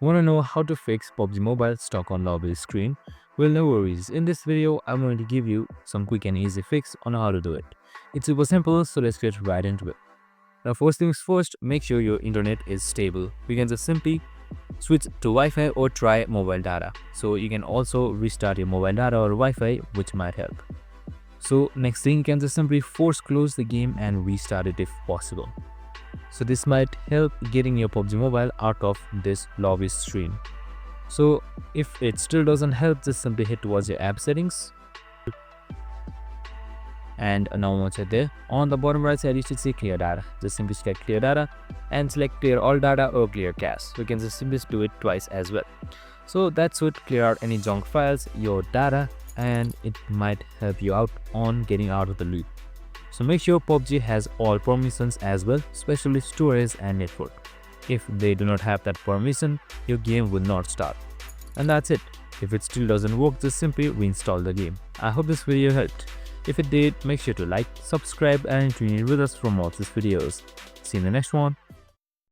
Want to know how to fix PUBG Mobile stuck on lobby screen? Well, no worries. In this video, I'm going to give you some quick and easy fix on how to do it. It's super simple, so let's get right into it. Now, first things first, make sure your internet is stable. You can just simply switch to Wi-Fi or try mobile data. So you can also restart your mobile data or Wi-Fi, which might help. So next thing, you can just simply force close the game and restart it if possible. So this might help getting your PUBG Mobile out of this lobby screen. So if it still doesn't help, just simply hit towards your app settings. And now once you're there, on the bottom right side you should see clear data. Just simply select clear data and select clear all data or clear cache. You can just simply do it twice as well. So that's it, clear out any junk files, your data, and it might help you out on getting out of the loop. So make sure PUBG has all permissions as well, especially storage and network. If they do not have that permission, your game will not start. And that's it. If it still doesn't work, just simply reinstall the game. I hope this video helped. If it did, make sure to like, subscribe and tune in with us for more of these videos. See you in the next one.